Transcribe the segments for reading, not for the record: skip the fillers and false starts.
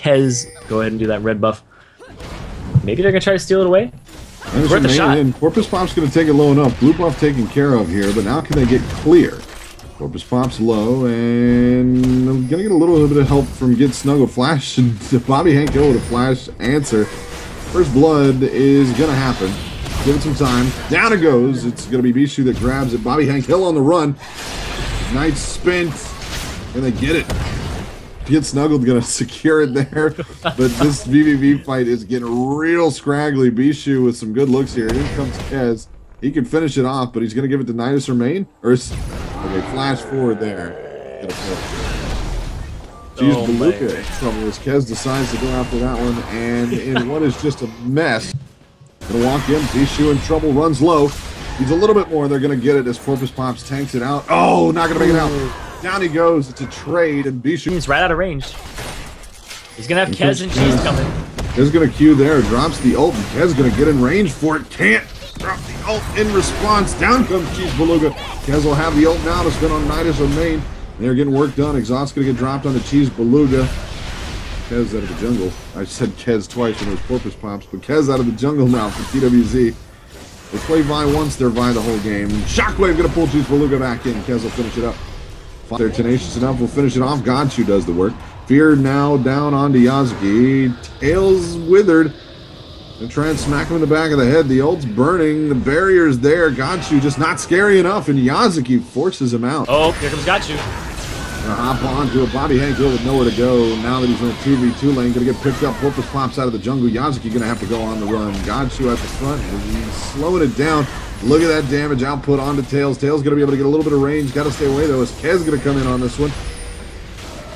Kez go ahead and do that red buff. Maybe they're going to try to steal it away? It's worth a shot. And Porpoise Pop's going to take it low enough. Blue buff taken care of here, but now can they get clear? Porpoise Pop's low, and I'm going to get a little bit of help from Get Snuggle Flash. And Bobby Hank Hill with a flash answer. First blood is going to happen. Give it some time. Down it goes. It's going to be Bishu that grabs it. Bobby Hank Hill on the run. Nice spin. And they get it. Get Snuggled going to secure it there. But this vVv fight is getting real scraggly. Bishu with some good looks here. Here comes Kez. He can finish it off, but he's going to give it to Nasus or Main. Or okay, flash forward there. Jeez, Beluga in trouble as Kez decides to go after that one. And in what is just a mess. Gonna walk in. Bishu in trouble. Runs low. He's a little bit more. They're going to get it as Porpoise Pops tanks it out. Oh, not going to make it out. Down he goes. It's a trade, and Bishu. He's right out of range. He's going to have Kez and Cheese coming. Kez going to Q there. Drops the ult, and Kez going to get in range for it. Can't drop the ult in response. Down comes Cheese Beluga. Kez will have the ult now to spin on Nasus or Main. They're getting work done. Exhaust's going to get dropped on the Cheese Beluga. Kez out of the jungle. I said Kez twice when it was Porpoise Pops, but Kez out of the jungle now for TWZ. They play Vi once, they're Vi the whole game. Shockwave going to pull Cheese Beluga back in. Kez will finish it up. They're tenacious enough, we'll finish it off. Godshu does the work. Fear now down onto Yazuki. Tails withered. Gonna try and smack him in the back of the head. The ult's burning. The barrier's there. Godshu just not scary enough, and Yazuki forces him out. Oh, here comes Godshu. Gonna hop on to a Bobby Hank Hill with nowhere to go. Now that he's in a 2v2 lane, gonna get picked up. Porpoise Pops out of the jungle. Yazuki gonna have to go on the run. Godshu at the front, and he's slowing it down. Look at that damage output onto Tails. Tails going to be able to get a little bit of range. Got to stay away, though, as Kez going to come in on this one.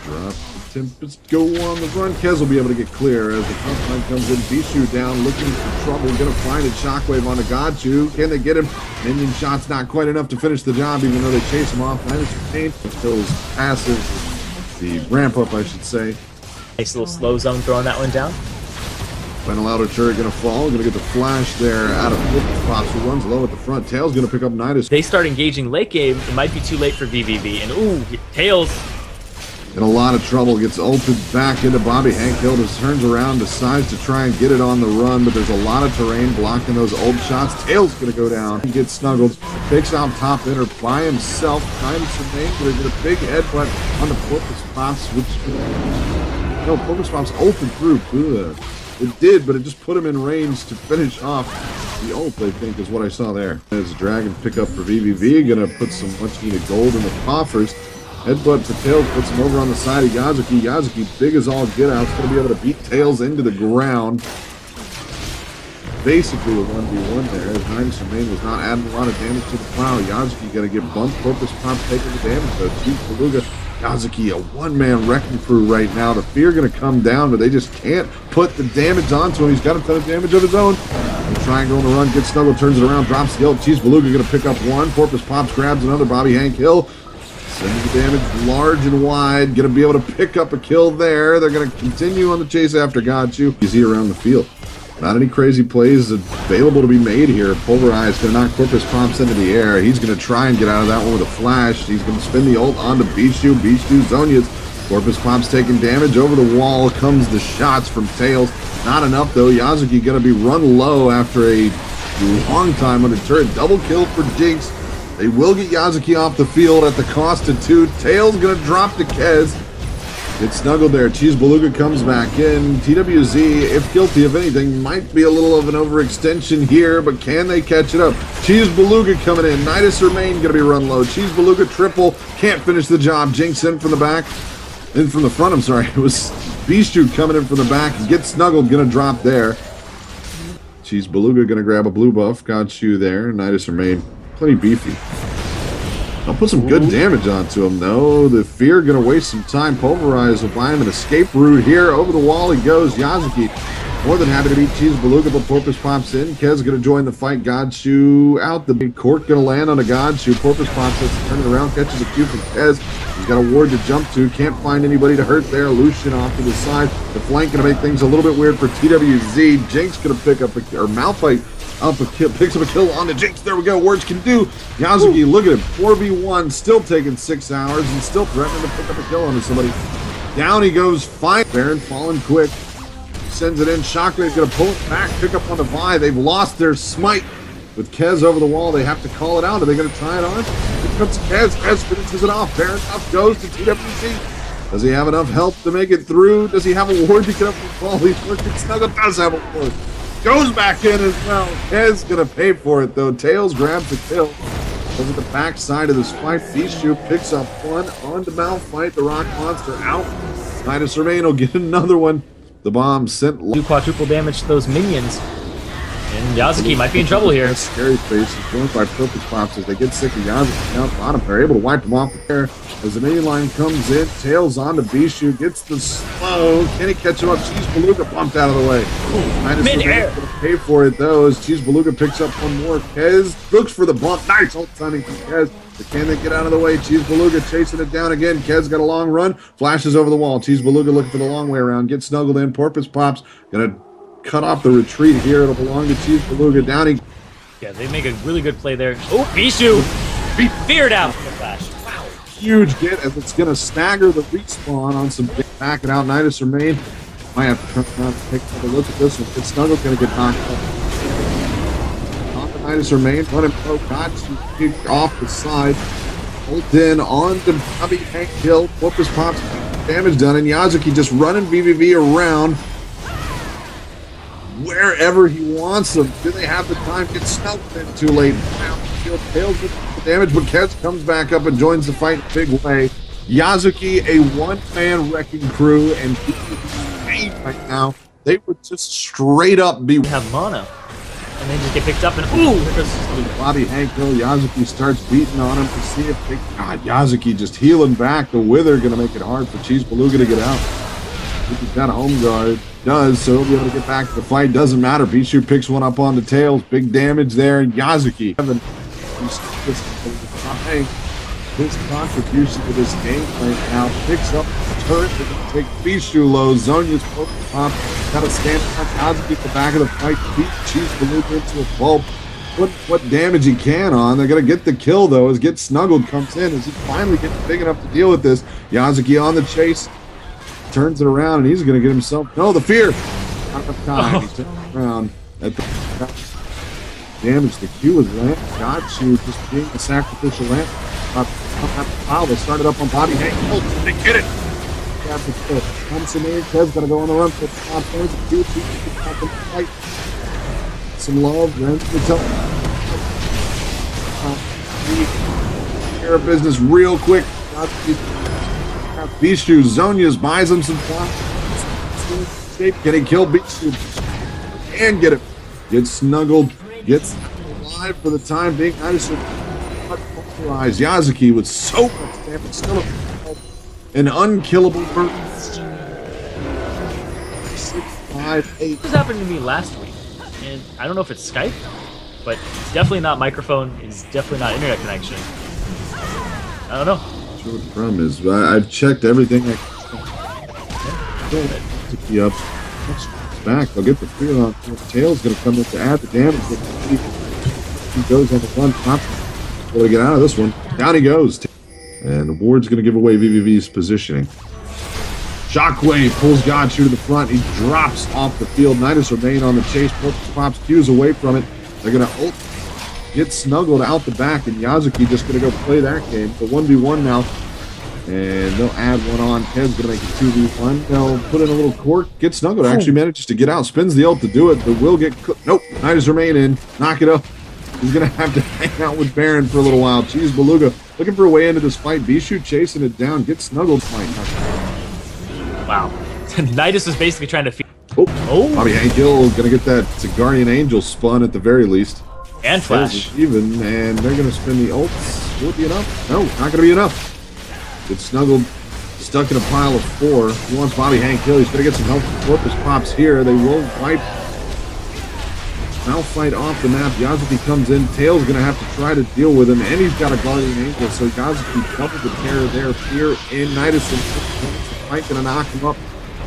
Drop the Tempest. Go on the run. Kez will be able to get clear as the front line comes in. Bishu down, looking for trouble. Going to find a Shockwave onto Godshu. Can they get him? Minion shot's not quite enough to finish the job, even though they chase him off. Nasus Pain until his passive. The ramp up, I should say. Nice little slow zone throwing that one down. Final outer turret going to fall. Going to get the flash there out of Porpoise Pops, who runs low at the front. Tails going to pick up Nasus. They start engaging late game. It might be too late for vVv. And ooh, Tails. In a lot of trouble. Gets ulted back into Bobby Hank Hill. Just turns around, decides to try and get it on the run. But there's a lot of terrain blocking those ult shots. Tails going to go down. He gets snuggled. Takes out top inner by himself. Nasus and Main going to get a big headbutt on the Porpoise Pops, which... No, Porpoise Pops ulted through. Ugh. It did, but it just put him in range to finish off the ult, I think, is what I saw there. As Dragon pick up for vVv, gonna put some much needed gold in the coffers. Headbutt for Tails puts him over on the side of Yazuki. Yazuki, big as all get out, is gonna be able to beat Tails into the ground. Basically a 1v1 there, as Nasus and Main was not adding a lot of damage to the plow. Yazuki gonna get bumped. Porpoise Pops taking the damage, though. Cheese Beluga. Yazuki, a one-man wrecking crew right now. The fear going to come down, but they just can't put the damage onto him. He's got a ton of damage of his own. The triangle on the run, gets snuggled, turns it around, drops the ult. Cheese Beluga going to pick up one. Porpoise Pops grabs another. Bobby Hank Hill sends the damage large and wide. Going to be able to pick up a kill there. They're going to continue on the chase after Godshu. Easy around the field. Not any crazy plays available to be made here. Pulverize going to knock Porpoise Pops into the air. He's going to try and get out of that one with a flash. He's going to spin the ult onto Bishu. Bishu Zonias. Porpoise Pops taking damage. Over the wall comes the shots from Tails. Not enough, though. Yazuki going to be run low after a long time on the turret. Double kill for Jinx. They will get Yazuki off the field at the cost of 2. Tails going to drop to Kez. It's snuggled there. Cheese Beluga comes back in. TWZ, if guilty of anything, might be a little of an overextension here, but can they catch it up? Cheese Beluga coming in. Nasus or Main going to be run low. Cheese Beluga triple. Can't finish the job. Jinx in from the back. In from the front, I'm sorry. It was Bishu coming in from the back. Get snuggled. Going to drop there. Cheese Beluga going to grab a blue buff. Godshu there. Nasus or Main. Plenty beefy. I'll put some good damage onto him, though. The fear going to waste some time. Pulverize will buy him an escape route here. Over the wall he goes. Yazuki more than happy to beat Cheese Beluga, but Porpoise Pops in. Kez going to join the fight. Godshu out. The big cork going to land on a Godshu. Porpoise Pops has to turn it around. Catches a Q from Kez. He's got a ward to jump to. Can't find anybody to hurt there. Lucian off to the side. The flank going to make things a little bit weird for TWZ. Jinx going to pick up or Malphite up a kill, picks up a kill on the Jinx. There we go. Words can do. Yazuki, look at him. 4v1, still taking 6 hours and still threatening to pick up a kill onto somebody. Down he goes, fine. Baron falling quick. Sends it in. Shockwave's going to pull it back, pick up on the Vi. They've lost their smite. With Kez over the wall, they have to call it out. Are they going to try it on? Here comes Kez. Kez finishes it off. Baron up goes to TWC. Does he have enough help to make it through? Does he have a ward to get up the ball? He's working. Snuggle does have a ward. Goes back in as well. Kez going to pay for it, though. Tails grabs the kill. Over the back side of this fight, Bishu picks up one on to Malphite. The rock monster out. Nasus Remain will get another one. The bomb sent. Do quadruple damage to those minions. And Yazuki might be in trouble here. Scary face is joined by Purple Pops as they get sick of Yazuki down bottom. They're able to wipe them off the air. As the minion line comes in, tails on to Bishu, gets the slow. Can he catch him up? Cheese Beluga bumped out of the way. Mid-air. Going to pay for it though as Cheese Beluga picks up one more. Kez looks for the bump. Nice ult timing from Kez. But can they get out of the way? Cheese Beluga chasing it down again. Kez got a long run. Flashes over the wall. Cheese Beluga looking for the long way around. Gets snuggled in. Porpoise Pops gonna cut off the retreat here. It'll belong to Cheese Beluga. Downing. Yeah, they make a really good play there. Oh, Bishu! Feared out the flash. Wow. Huge get as it's going to stagger the respawn on some back it out. Nasus Remain. Might have to turn around and take another look at this one. It's Snuggle's going to get knocked out. On the Nasus Remain. Run him pro. Got to kick off the side. Ult in on to Bobby Hank Hill. Porpoise Pops damage done. And Yazuki just running vVv around wherever he wants them. Do they have the time? Get snuggled in too late. Tails with the damage, but Kez comes back up and joins the fight in a big way. Yazuki, a one-man wrecking crew, and right now, they would just straight up be have mana. And they just get picked up and ooh! There goes Bobby Hanko. Yazuki starts beating on him to see if they. God, Yazuki just healing back. The Wither going to make it hard for Cheese Beluga to get out. He's got a home guard. Does, so he'll be able to get back to the fight. Doesn't matter. Bishu picks one up on the tails. Big damage there. And Yazuki. His contribution to this gameplay now picks up the turret. They're going to take Bishu low. Zonya's pop. Got to stand up. Yazuki at the back of the fight. Beat Cheese Beluga into a bulb. Put what damage he can on. They're going to get the kill, though, as Get Snuggled comes in. As he finally gets big enough to deal with this. Yazuki on the chase. Turns it around, and he's going to get himself. No, the fear. Not enough time. He's turning around at the damage. The Q is land. Got you just being a sacrificial lamp. Wow, they started up on Bobby Hank. Oh, they get it. Thompson Kez going to go on the run for the top points. Fight. Some love. Then the top. Care of business real quick. Bishu, Zonya's buys him some flash. Can he kill Bishu? And get it. Gets snuggled. Gets alive for the time being. Yazuki with so much damage. Still an unkillable burden. 6, 5, 8. This happened to me last week. And I don't know if it's Skype, but it's definitely not microphone. It's definitely not internet connection. I don't know. What the problem is, but I've checked everything I can. Up. Back. They'll get the fear on. The tail's going to come in to add the damage. He goes on the run. Will they get out of this one? Down he goes. And the ward's going to give away vVv's positioning. Shockwave pulls Gachu to the front. He drops off the field. Nasus Remain on the chase. Pops Q's away from it. They're going to ult. Get snuggled out the back, and Yazuki just going to go play that game. The 1v1 now, and they'll add one on. Ken's going to make it 2v1. They'll put in a little cork. Get snuggled. Actually manages to get out. Spins the ult to do it. The will get cooked. Nope. Nasus Remain in. Knock it up. He's going to have to hang out with Baron for a little while. Cheese Beluga looking for a way into this fight. Bishu chasing it down. Get snuggled. Wow. Nasus is basically trying to feed. Oh. Bobby Hankill going to get that Guardian Angel spun at the very least. And flash. Even, and they're going to spin the ults. Will it be enough? No, not going to be enough. It's snuggled, stuck in a pile of 4. He wants Bobby Hank Hill. He's going to get some help from Porpoise Pops here. They will wipe Malphite off the map. Yazuki comes in. Tail's going to have to try to deal with him, and he's got a Guardian Angel, so Yazuki doubled the terror there. Fear in Nasus. Fight going to knock him up.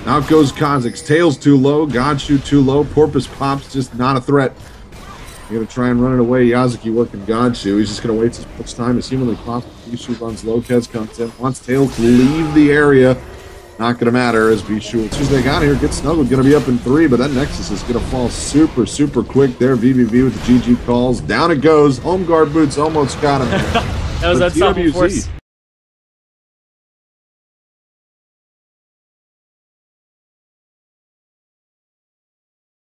Out goes Kha'Zix. Tail's too low. Gachu too low. Porpoise Pops just not a threat. You're going to try and run it away. Yazuki working Gachu. He's just going to wait as much time as humanly possible. Bishu runs low. Kez comes in. Wants Tail to leave the area. Not going to matter as Bishu, as soon as they got here, get snuggled, going to be up in 3, but that Nexus is going to fall super, super quick there. vVv with the GG calls. Down it goes. Home guard boots almost got him. That was that unstoppable force.